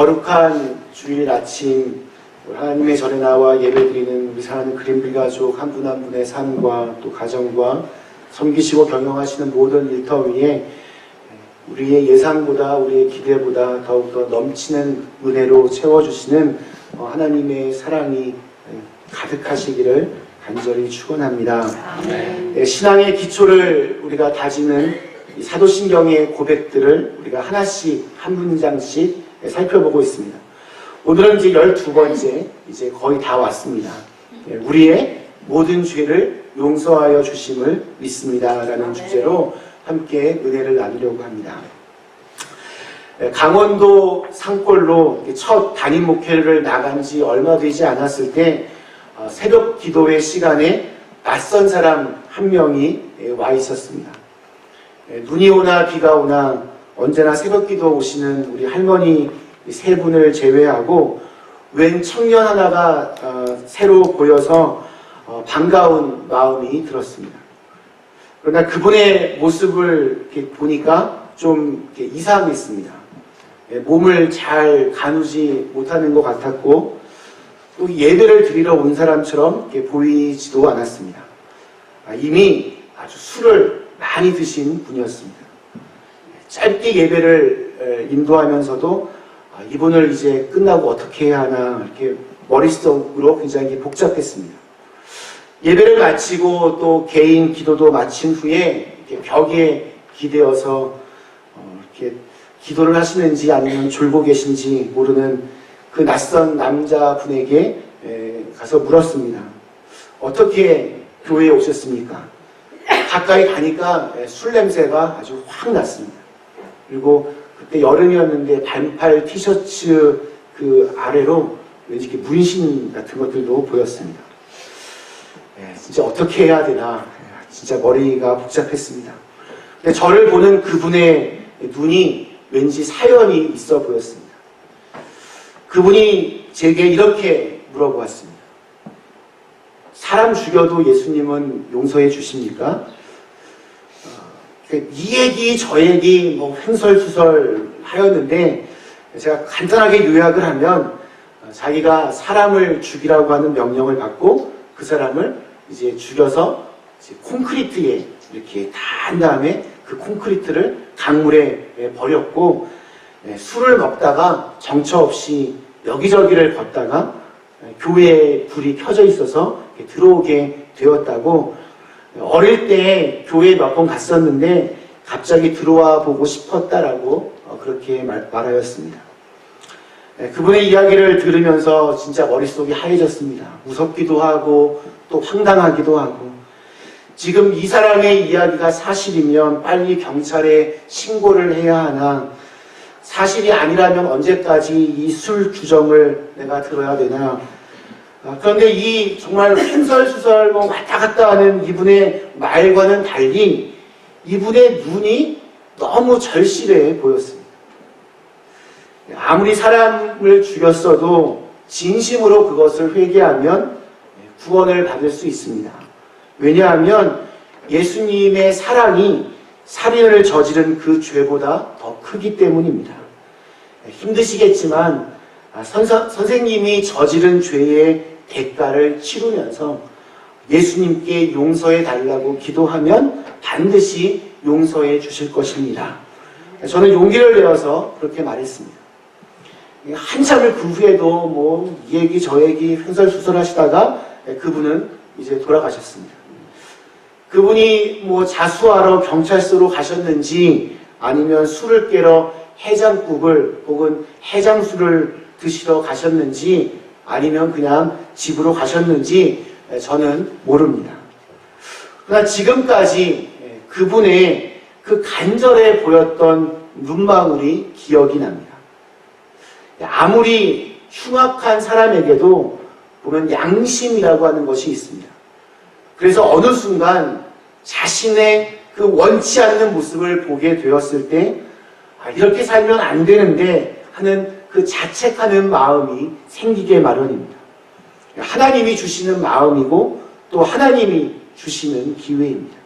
거룩한 주일 아침 하나님의 전에 나와 예배드리는 우리 사랑하는 그린빌 가족 한 분 한 분의 삶과 또 가정과 섬기시고 경영하시는 모든 일터 위에 우리의 예상보다 우리의 기대보다 더욱더 넘치는 은혜로 채워주시는 하나님의 사랑이 가득하시기를 간절히 축원합니다. 신앙의 기초를 우리가 다지는 사도신경의 고백들을 우리가 하나씩 한 문장씩 살펴보고 있습니다. 오늘은 이제 12번째 이제 거의 다 왔습니다. 우리의 모든 죄를 용서하여 주심을 믿습니다 라는 주제로 함께 은혜를 나누려고 합니다. 강원도 산골로 첫 담임 목회를 나간 지 얼마 되지 않았을 때 새벽 기도회 시간에 낯선 사람 한 명이 와 있었습니다. 눈이 오나 비가 오나 언제나 새벽 기도 오시는 우리 할머니 세 분을 제외하고 웬 청년 하나가 새로 보여서 반가운 마음이 들었습니다. 그러나 그분의 모습을 이렇게 보니까 좀 이렇게 이상했습니다. 몸을 잘 가누지 못하는 것 같았고 또 예배를 드리러 온 사람처럼 이렇게 보이지도 않았습니다. 이미 아주 술을 많이 드신 분이었습니다. 짧게 예배를 인도하면서도 이분을 이제 끝나고 어떻게 해야 하나 이렇게 머릿속으로 굉장히 복잡했습니다. 예배를 마치고 또 개인 기도도 마친 후에 이렇게 벽에 기대어서 이렇게 기도를 하시는지 아니면 졸고 계신지 모르는 그 낯선 남자분에게 가서 물었습니다. 어떻게 교회에 오셨습니까? 가까이 가니까 술 냄새가 아주 확 났습니다. 그리고 그때 여름이었는데 반팔 티셔츠 그 아래로 왠지 이렇게 문신 같은 것들도 보였습니다. 진짜 어떻게 해야 되나 진짜 머리가 복잡했습니다. 근데 저를 보는 그분의 눈이 왠지 사연이 있어 보였습니다. 그분이 제게 이렇게 물어보았습니다. 사람 죽여도 예수님은 용서해 주십니까? 이 얘기 저 얘기 뭐 횡설수설 하였는데 제가 간단하게 요약을 하면 자기가 사람을 죽이라고 하는 명령을 받고 그 사람을 이제 죽여서 이제 콘크리트에 이렇게 다 한 다음에 그 콘크리트를 강물에 버렸고 술을 먹다가 정처 없이 여기저기를 걷다가 교회에 불이 켜져 있어서 들어오게 되었다고 어릴 때 교회에 몇 번 갔었는데 갑자기 들어와 보고 싶었다라고 그렇게 말하였습니다. 그분의 이야기를 들으면서 진짜 머릿속이 하얘졌습니다. 무섭기도 하고 또 황당하기도 하고 지금 이 사람의 이야기가 사실이면 빨리 경찰에 신고를 해야 하나 사실이 아니라면 언제까지 이 술 규정을 내가 들어야 되나 그런데 이 정말 횡설수설 왔다 갔다 하는 이분의 말과는 달리 이분의 눈이 너무 절실해 보였습니다. 아무리 사람을 죽였어도 진심으로 그것을 회개하면 구원을 받을 수 있습니다. 왜냐하면 예수님의 사랑이 살인을 저지른 그 죄보다 더 크기 때문입니다. 힘드시겠지만 선생님이 저지른 죄의 대가를 치르면서 예수님께 용서해 달라고 기도하면 반드시 용서해 주실 것입니다. 저는 용기를 내어서 그렇게 말했습니다. 한참을 그 후에도 뭐 이 얘기 저 얘기 횡설수설 하시다가 그분은 이제 돌아가셨습니다. 그분이 뭐 자수하러 경찰서로 가셨는지 아니면 술을 깨러 해장국을 혹은 해장술을 드시러 가셨는지 아니면 그냥 집으로 가셨는지 저는 모릅니다. 그러나 지금까지 그분의 그 간절해 보였던 눈망울이 기억이 납니다. 아무리 흉악한 사람에게도 보면 양심이라고 하는 것이 있습니다. 그래서 어느 순간 자신의 그 원치 않는 모습을 보게 되었을 때 이렇게 살면 안 되는데 하는 그 자책하는 마음이 생기게 마련입니다. 하나님이 주시는 마음이고 또 하나님이 주시는 기회입니다.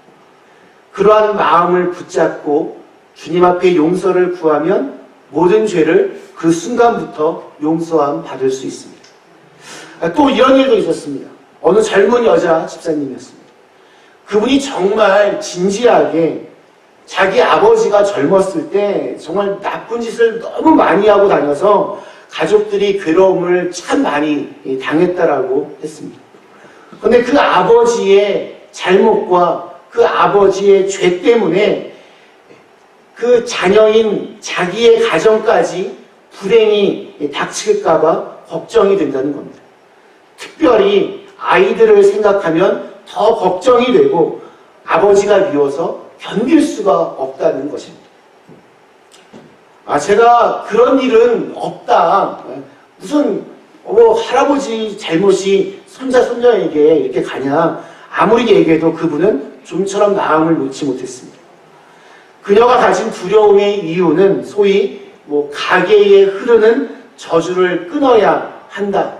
그러한 마음을 붙잡고 주님 앞에 용서를 구하면 모든 죄를 그 순간부터 용서함 받을 수 있습니다. 또 이런 일도 있었습니다. 어느 젊은 여자 집사님이었습니다. 그분이 정말 진지하게 자기 아버지가 젊었을 때 정말 나쁜 짓을 너무 많이 하고 다녀서 가족들이 괴로움을 참 많이 당했다라고 했습니다. 그런데 그 아버지의 잘못과 그 아버지의 죄 때문에 그 자녀인 자기의 가정까지 불행이 닥칠까봐 걱정이 된다는 겁니다. 특별히 아이들을 생각하면 더 걱정이 되고 아버지가 미워서 견딜 수가 없다는 것입니다. 제가 그런 일은 없다. 무슨 할아버지 잘못이 손자 손녀에게 이렇게 가냐. 아무리 얘기해도 그분은 좀처럼 마음을 놓지 못했습니다. 그녀가 가진 두려움의 이유는 소위 가게에 흐르는 저주를 끊어야 한다.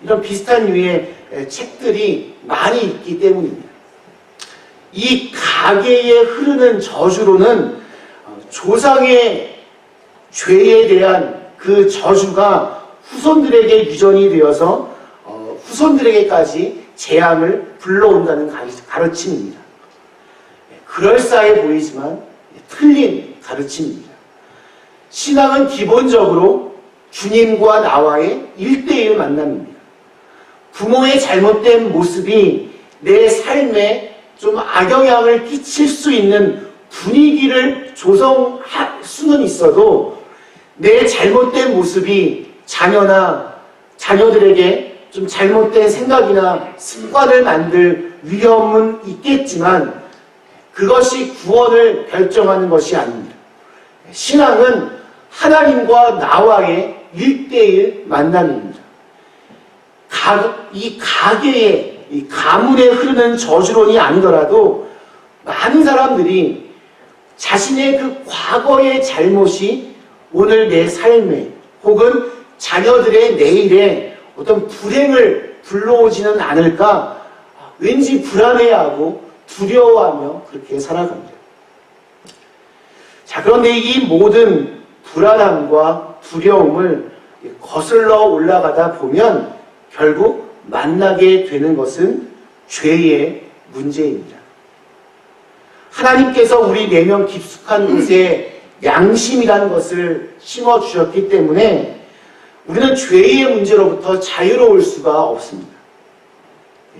이런 비슷한 류의 책들이 많이 있기 때문입니다. 이 가게에 흐르는 저주로는 조상의 죄에 대한 그 저주가 후손들에게 유전이 되어서 후손들에게까지 재앙을 불러온다는 가르침입니다. 그럴싸해 보이지만 틀린 가르침입니다. 신앙은 기본적으로 주님과 나와의 1:1 만남입니다. 부모의 잘못된 모습이 내 삶에 좀 악영향을 끼칠 수 있는 분위기를 조성할 수는 있어도 내 잘못된 모습이 자녀들에게 좀 잘못된 생각이나 습관을 만들 위험은 있겠지만 그것이 구원을 결정하는 것이 아닙니다. 신앙은 하나님과 나와의 1:1 만남입니다. 이 가게에, 이 가문에 흐르는 저주론이 아니더라도 많은 사람들이 자신의 그 과거의 잘못이 오늘 내 삶에 혹은 자녀들의 내일에 어떤 불행을 불러오지는 않을까 왠지 불안해하고 두려워하며 그렇게 살아갑니다. 그런데 이 모든 불안함과 두려움을 거슬러 올라가다 보면 결국 만나게 되는 것은 죄의 문제입니다. 하나님께서 우리 내면 깊숙한 곳에 양심이라는 것을 심어주셨기 때문에 우리는 죄의 문제로부터 자유로울 수가 없습니다.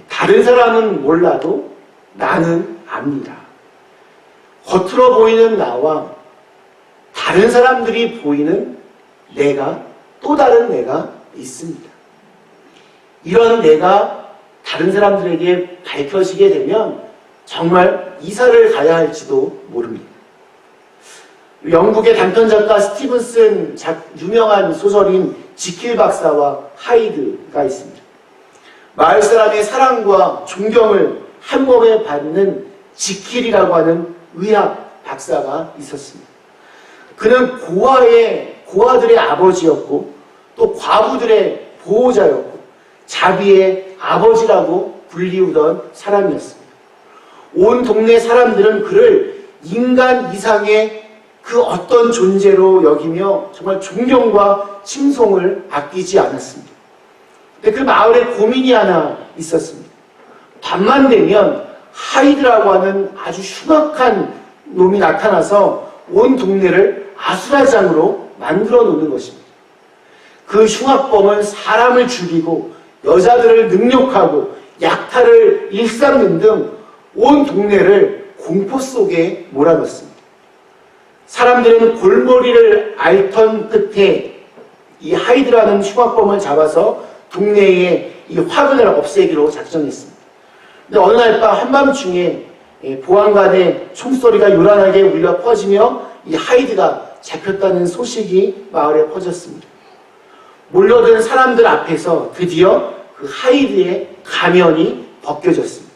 다른 사람은 몰라도 나는 압니다. 겉으로 보이는 나와 다른 사람들이 보이는 내가, 또 다른 내가 있습니다. 이런 내가 다른 사람들에게 밝혀지게 되면 정말 이사를 가야 할지도 모릅니다. 영국의 단편작가 스티븐슨 유명한 소설인 지킬 박사와 하이드가 있습니다. 마을 사람의 사랑과 존경을 한 몸에 받는 지킬이라고 하는 의학 박사가 있었습니다. 그는 고아들의 아버지였고 또 과부들의 보호자였고 자비의 아버지라고 불리우던 사람이었습니다. 온 동네 사람들은 그를 인간 이상의 그 어떤 존재로 여기며 정말 존경과 칭송을 아끼지 않았습니다. 근데 그 마을에 고민이 하나 있었습니다. 밤만 되면 하이드라고 하는 아주 흉악한 놈이 나타나서 온 동네를 아수라장으로 만들어 놓는 것입니다. 그 흉악범은 사람을 죽이고 여자들을 능욕하고 약탈을 일삼는 등 온 동네를 공포 속에 몰아넣습니다. 사람들은 골머리를 앓던 끝에 이 하이드라는 흉악범을 잡아서 동네에 이 화근을 없애기로 작정했습니다. 근데 어느 날 밤 한밤중에 보안관의 총소리가 요란하게 울려 퍼지며 이 하이드가 잡혔다는 소식이 마을에 퍼졌습니다. 몰려든 사람들 앞에서 드디어 그 하이드의 가면이 벗겨졌습니다.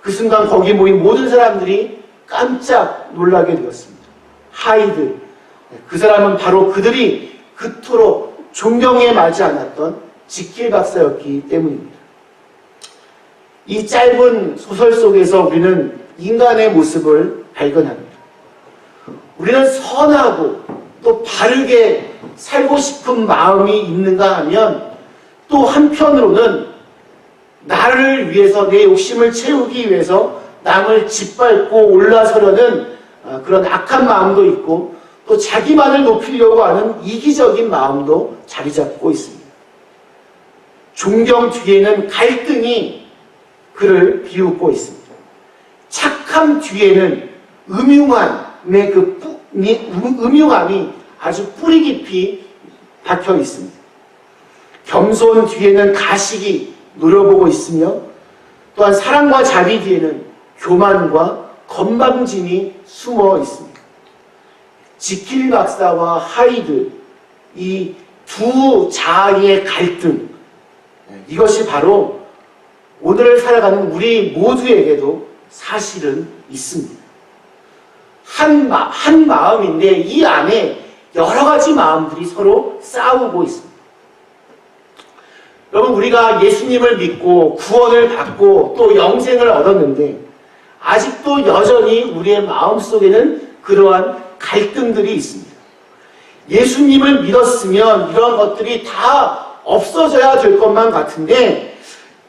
그 순간 거기 모인 모든 사람들이 깜짝 놀라게 되었습니다. 하이드, 그 사람은 바로 그들이 그토록 존경에 마지 않았던 지킬 박사였기 때문입니다. 이 짧은 소설 속에서 우리는 인간의 모습을 발견합니다. 우리는 선하고 또 바르게 살고 싶은 마음이 있는가 하면 또 한편으로는 나를 위해서 내 욕심을 채우기 위해서 남을 짓밟고 올라서려는 그런 악한 마음도 있고 또 자기만을 높이려고 하는 이기적인 마음도 자리 잡고 있습니다. 존경 뒤에는 갈등이 그를 비웃고 있습니다. 착함 뒤에는 음흉함이 아주 뿌리 깊이 박혀 있습니다. 겸손 뒤에는 가식이 노려보고 있으며 또한 사랑과 자비 뒤에는 교만과 건방짐이 숨어 있습니다. 지킬 박사와 하이드, 이 두 자아의 갈등, 이것이 바로 오늘을 살아가는 우리 모두에게도 사실은 있습니다. 한 마음인데 이 안에 여러 가지 마음들이 서로 싸우고 있습니다. 여러분, 우리가 예수님을 믿고 구원을 받고 또 영생을 얻었는데 아직도 여전히 우리의 마음속에는 그러한 갈등들이 있습니다. 예수님을 믿었으면 이런 것들이 다 없어져야 될 것만 같은데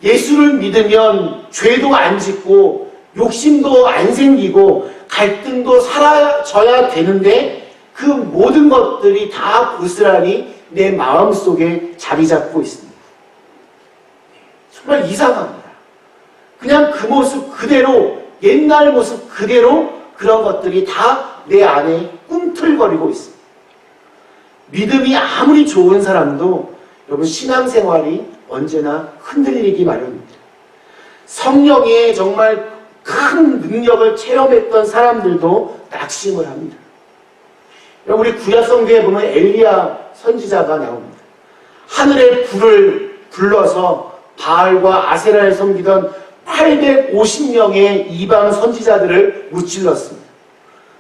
예수를 믿으면 죄도 안 짓고 욕심도 안 생기고 갈등도 사라져야 되는데 그 모든 것들이 다 고스란히 내 마음속에 자리 잡고 있습니다. 정말 이상합니다. 그냥 그 모습 그대로, 옛날 모습 그대로 그런 것들이 다 내 안에 꿈틀거리고 있습니다. 믿음이 아무리 좋은 사람도 여러분 신앙생활이 언제나 흔들리기 마련입니다. 성령의 정말 큰 능력을 체험했던 사람들도 낙심을 합니다. 여러분, 우리 구약성경에 보면 엘리야 선지자가 나옵니다. 하늘의 불을 불러서 바알과 아세라를 섬기던 850명의 이방 선지자들을 무찔렀습니다.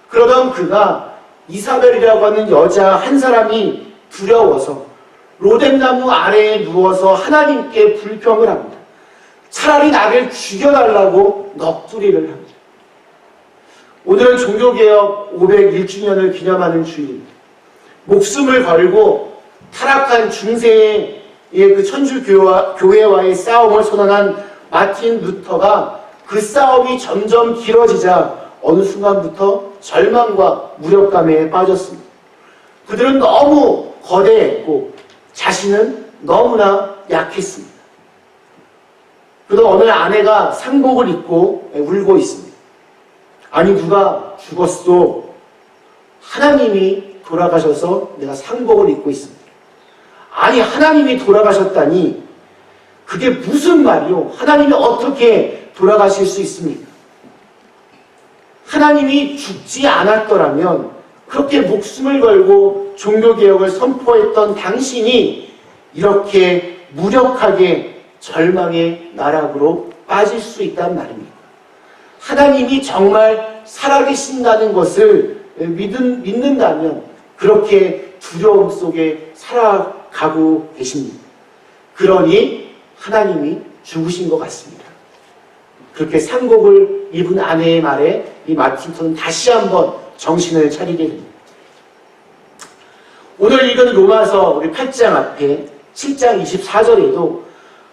그러던 그가 이사벨이라고 하는 여자 한 사람이 두려워서 로뎀나무 아래에 누워서 하나님께 불평을 합니다. 차라리 나를 죽여달라고 넋두리를 합니다. 오늘은 종교개혁 501주년을 기념하는 주일입니다. 목숨을 걸고 타락한 중세의 그 천주교회와의 싸움을 선언한 마틴 루터가 그 싸움이 점점 길어지자 어느 순간부터 절망과 무력감에 빠졌습니다. 그들은 너무 거대했고 자신은 너무나 약했습니다. 그러다 어느 아내가 상복을 입고 울고 있습니다. 아니, 누가 죽었어? 하나님이 돌아가셔서 내가 상복을 입고 있습니다. 아니, 하나님이 돌아가셨다니 그게 무슨 말이요? 하나님이 어떻게 돌아가실 수 있습니까? 하나님이 죽지 않았더라면 그렇게 목숨을 걸고 종교개혁을 선포했던 당신이 이렇게 무력하게 절망의 나락으로 빠질 수 있단 말입니다. 하나님이 정말 살아계신다는 것을 믿는다면 그렇게 두려움 속에 살아가고 계십니다. 그러니 하나님이 죽으신 것 같습니다. 그렇게 상복을 입은 아내의 말에 이 마틴턴은 다시 한번 정신을 차리게 됩니다. 오늘 읽은 로마서 우리 8장 앞에 7장 24절에도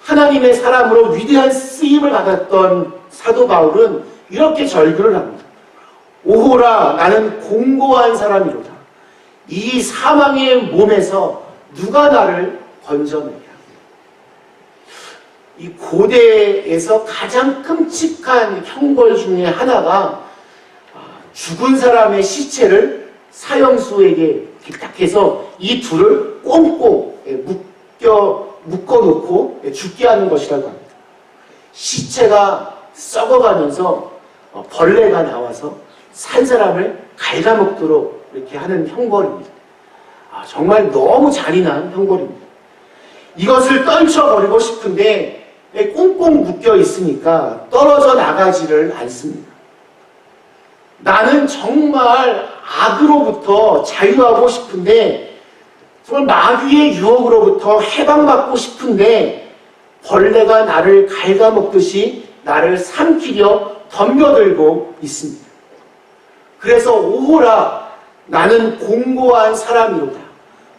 하나님의 사람으로 위대한 쓰임을 받았던 사도 바울은 이렇게 절규를 합니다. 오호라, 나는 공고한 사람이로다. 이 사망의 몸에서 누가 나를 건져내랴. 이 고대에서 가장 끔찍한 형벌 중에 하나가 죽은 사람의 시체를 사형수에게 딱 해서 이 둘을 꽁꽁 묶어놓고 죽게 하는 것이라고 합니다. 시체가 썩어가면서 벌레가 나와서 산 사람을 갉아먹도록 이렇게 하는 형벌입니다. 정말 너무 잔인한 형벌입니다. 이것을 떨쳐버리고 싶은데 꽁꽁 묶여 있으니까 떨어져 나가지를 않습니다. 나는 정말 악으로부터 자유하고 싶은데, 정말 마귀의 유혹으로부터 해방받고 싶은데 벌레가 나를 갉아먹듯이 나를 삼키려 덤벼들고 있습니다. 그래서 오호라, 나는 공고한 사람이로다.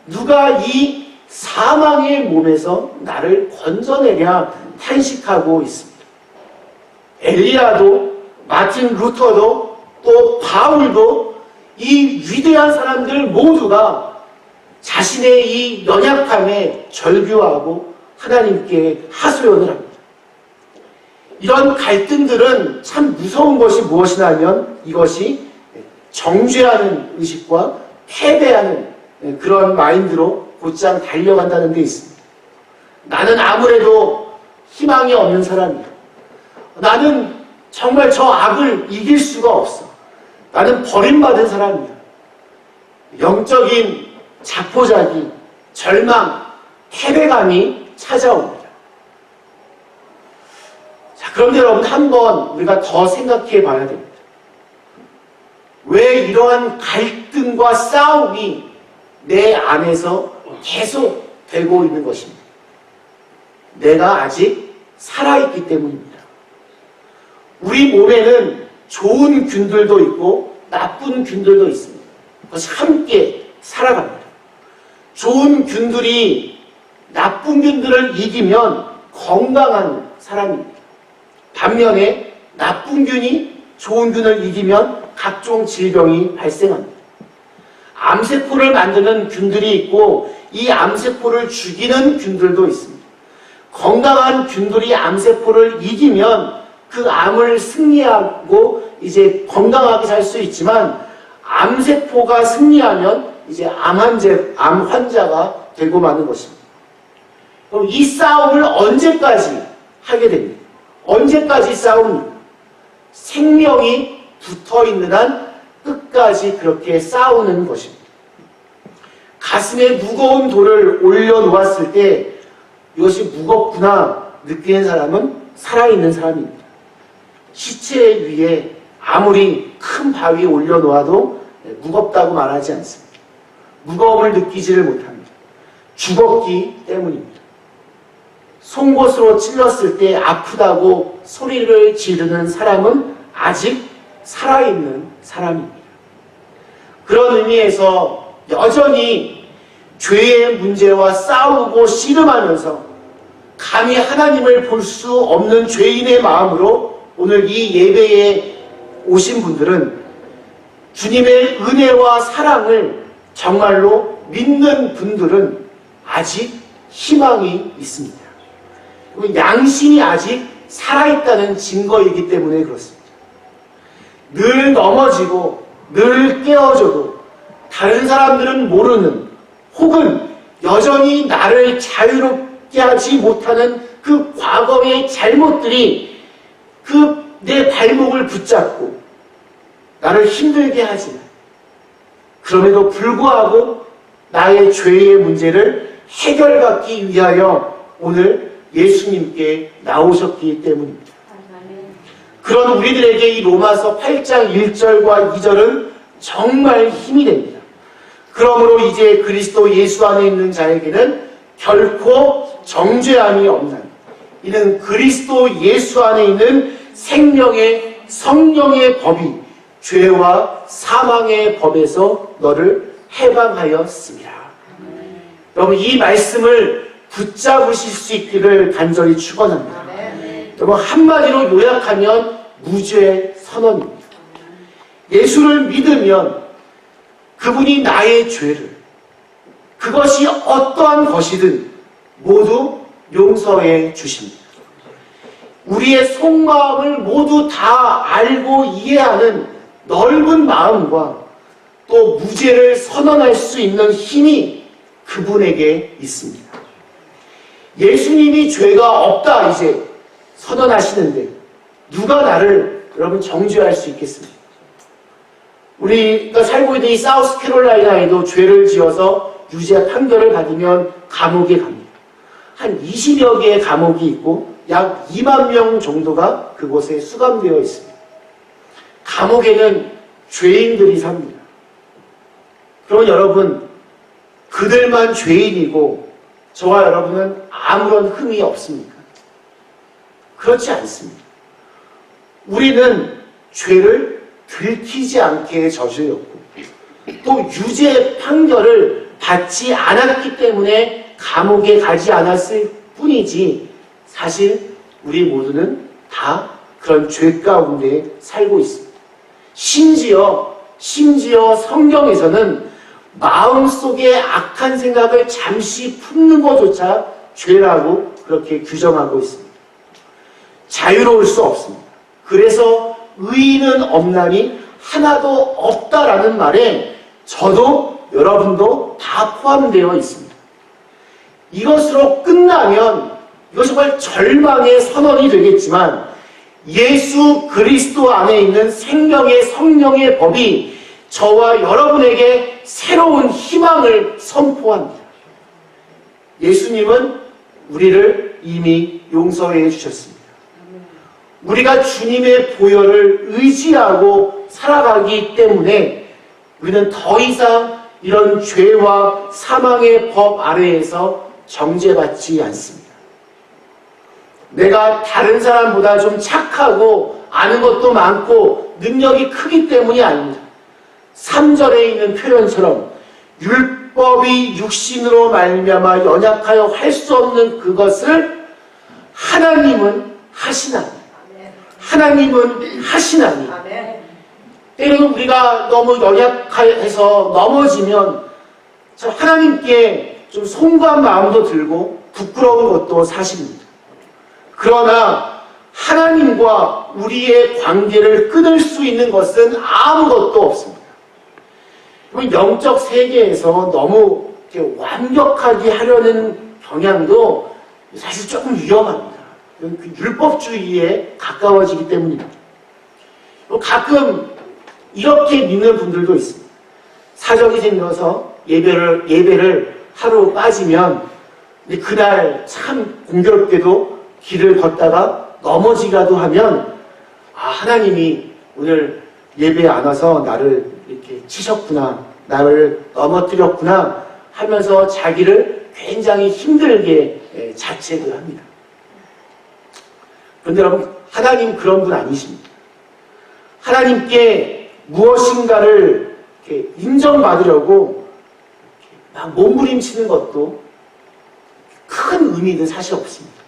누가 이 사망의 몸에서 나를 건져내랴 탄식하고 있습니다. 엘리야도, 마틴 루터도, 또 바울도, 이 위대한 사람들 모두가 자신의 이 연약함에 절규하고 하나님께 하소연을 합니다. 이런 갈등들은 참 무서운 것이 무엇이냐면 이것이 정죄하는 의식과 패배하는 그런 마인드로 곧장 달려간다는 데 있습니다. 나는 아무래도 희망이 없는 사람이야. 나는 정말 저 악을 이길 수가 없어. 나는 버림받은 사람이야. 영적인 자포자기, 절망, 패배감이 찾아옵니다. 자, 그런데 여러분 한번 우리가 더 생각해 봐야 됩니다. 왜 이러한 갈등과 싸움이 내 안에서 계속 되고 있는 것입니다. 내가 아직 살아있기 때문입니다. 우리 몸에는 좋은 균들도 있고 나쁜 균들도 있습니다. 그것이 함께 살아갑니다. 좋은 균들이 나쁜 균들을 이기면 건강한 사람입니다. 반면에 나쁜 균이 좋은 균을 이기면 각종 질병이 발생합니다. 암세포를 만드는 균들이 있고 이 암세포를 죽이는 균들도 있습니다. 건강한 균들이 암세포를 이기면 그 암을 승리하고 이제 건강하게 살 수 있지만 암세포가 승리하면 이제 암 환자가 되고 마는 것입니다. 그럼 이 싸움을 언제까지 하게 됩니까? 언제까지 싸웁니까? 생명이 붙어있는 한 끝까지 그렇게 싸우는 것입니다. 가슴에 무거운 돌을 올려놓았을 때 이것이 무겁구나 느끼는 사람은 살아있는 사람입니다. 시체 위에 아무리 큰 바위에 올려놓아도 무겁다고 말하지 않습니다. 무거움을 느끼지를 못합니다. 죽었기 때문입니다. 송곳으로 찔렀을 때 아프다고 소리를 지르는 사람은 아직 살아있는 사람입니다. 그런 의미에서 여전히 죄의 문제와 싸우고 씨름하면서 감히 하나님을 볼 수 없는 죄인의 마음으로 오늘 이 예배에 오신 분들은 주님의 은혜와 사랑을 정말로 믿는 분들은 아직 희망이 있습니다. 그리고 양심이 아직 살아있다는 증거이기 때문에 그렇습니다. 늘 넘어지고 늘 깨어져도 다른 사람들은 모르는 혹은 여전히 나를 자유롭게 하지 못하는 그 과거의 잘못들이 그 내 발목을 붙잡고 나를 힘들게 하지만 그럼에도 불구하고 나의 죄의 문제를 해결받기 위하여 오늘 예수님께 나오셨기 때문입니다. 그런 우리들에게 이 로마서 8장 1절과 2절은 정말 힘이 됩니다. 그러므로 이제 그리스도 예수 안에 있는 자에게는 결코 정죄함이 없나니 이는 그리스도 예수 안에 있는 생명의 성령의 법이 죄와 사망의 법에서 너를 해방하였습니다. 여러분 이 말씀을 붙잡으실 수 있기를 간절히 축원합니다. 여러분 한마디로 요약하면 무죄 선언입니다. 예수를 믿으면 그분이 나의 죄를 그것이 어떠한 것이든 모두 용서해 주십니다. 우리의 속마음을 모두 다 알고 이해하는 넓은 마음과 또 무죄를 선언할 수 있는 힘이 그분에게 있습니다. 예수님이 죄가 없다 이제 선언하시는데 누가 나를 여러분 정죄할 수 있겠습니까? 우리가 살고 있는 이 사우스캐롤라이나에도 죄를 지어서 유죄 판결을 받으면 감옥에 갑니다. 한 20여 개의 감옥이 있고 약 2만 명 정도가 그곳에 수감되어 있습니다. 감옥에는 죄인들이 삽니다. 그러면 여러분 그들만 죄인이고 저와 여러분은 아무런 흠이 없습니까? 그렇지 않습니다. 우리는 죄를 들키지 않게 저질렀고 또 유죄 판결을 받지 않았기 때문에 감옥에 가지 않았을 뿐이지 사실 우리 모두는 다 그런 죄 가운데 살고 있습니다. 심지어 성경에서는 마음속에 악한 생각을 잠시 품는 것조차 죄라고 그렇게 규정하고 있습니다. 자유로울 수 없습니다. 그래서 의인은 없나니 하나도 없다라는 말에 저도 여러분도 다 포함되어 있습니다. 이것으로 끝나면 이것이 정말 절망의 선언이 되겠지만 예수 그리스도 안에 있는 생명의 성령의 법이 저와 여러분에게 새로운 희망을 선포합니다. 예수님은 우리를 이미 용서해 주셨습니다. 우리가 주님의 보혈을 의지하고 살아가기 때문에 우리는 더 이상 이런 죄와 사망의 법 아래에서 정죄받지 않습니다. 내가 다른 사람보다 좀 착하고 아는 것도 많고 능력이 크기 때문이 아닙니다. 3절에 있는 표현처럼 율법이 육신으로 말미암아 연약하여 할 수 없는 그것을 하나님은 하시나니. 하나님은 하시나니. 때로는 우리가 너무 연약해서 넘어지면 하나님께 좀 송구한 마음도 들고 부끄러운 것도 사실입니다. 그러나 하나님과 우리의 관계를 끊을 수 있는 것은 아무것도 없습니다. 영적 세계에서 너무 이렇게 완벽하게 하려는 경향도 사실 조금 위험합니다. 율법주의에 가까워지기 때문입니다. 가끔 이렇게 믿는 분들도 있습니다. 사정이 생겨서 예배를 하루 빠지면 그날 참 공교롭게도 길을 걷다가 넘어지기라도 하면 하나님이 오늘 예배에 안 와서 나를 이렇게 치셨구나, 나를 넘어뜨렸구나 하면서 자기를 굉장히 힘들게 자책을 합니다. 그런데 여러분, 하나님 그런 분 아니십니다. 하나님께 무엇인가를 이렇게 인정받으려고 막 몸부림치는 것도 큰 의미는 사실 없습니다.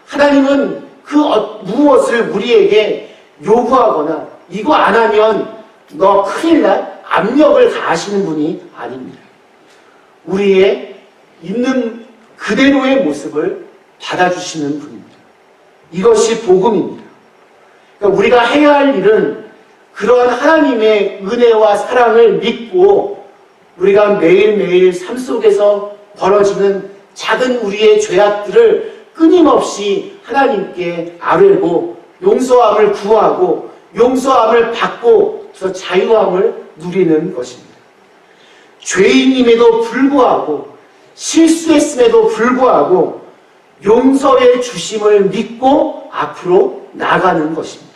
하나님은 그 무엇을 우리에게 요구하거나 이거 안 하면 너 큰일 날 압력을 가하시는 분이 아닙니다. 우리의 있는 그대로의 모습을 받아주시는 분입니다. 이것이 복음입니다. 그러니까 우리가 해야 할 일은 그러한 하나님의 은혜와 사랑을 믿고 우리가 매일매일 삶 속에서 벌어지는 작은 우리의 죄악들을 끊임없이 하나님께 아뢰고 용서함을 구하고 용서함을 받고 그래서 자유함을 누리는 것입니다. 죄인임에도 불구하고 실수했음에도 불구하고 용서해 주심을 믿고 앞으로 나가는 것입니다.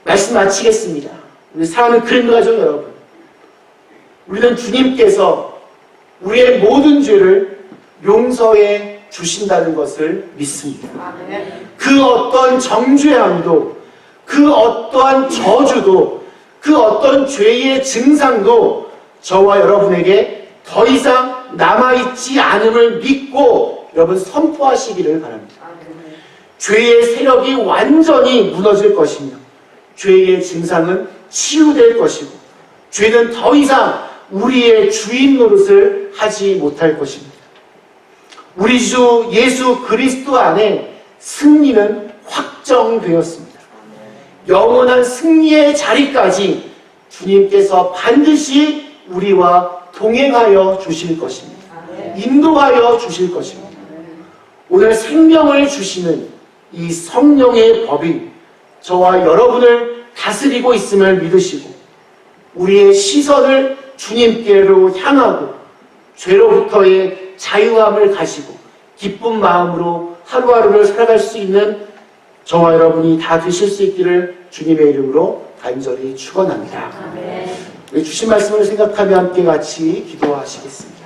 말씀 마치겠습니다. 우리 사랑하는 그림가족 여러분, 우리는 주님께서 우리의 모든 죄를 용서해 주신다는 것을 믿습니다. 그 어떤 정죄함도, 그 어떠한 저주도, 그 어떤 죄의 증상도 저와 여러분에게 더 이상 남아있지 않음을 믿고 여러분 선포하시기를 바랍니다. 죄의 세력이 완전히 무너질 것이며 죄의 증상은 치유될 것이고 죄는 더 이상 우리의 주인 노릇을 하지 못할 것입니다. 우리 주 예수 그리스도 안에 승리는 확정되었습니다. 영원한 승리의 자리까지 주님께서 반드시 우리와 동행하여 주실 것입니다. 인도하여 주실 것입니다. 오늘 생명을 주시는 이 성령의 법이 저와 여러분을 다스리고 있음을 믿으시고 우리의 시선을 주님께로 향하고 죄로부터의 자유함을 가지고 기쁜 마음으로 하루하루를 살아갈 수 있는 저와 여러분이 다 되실 수 있기를 주님의 이름으로 간절히 축원합니다. 우리 주신 말씀을 생각하며 함께 같이 기도하시겠습니다.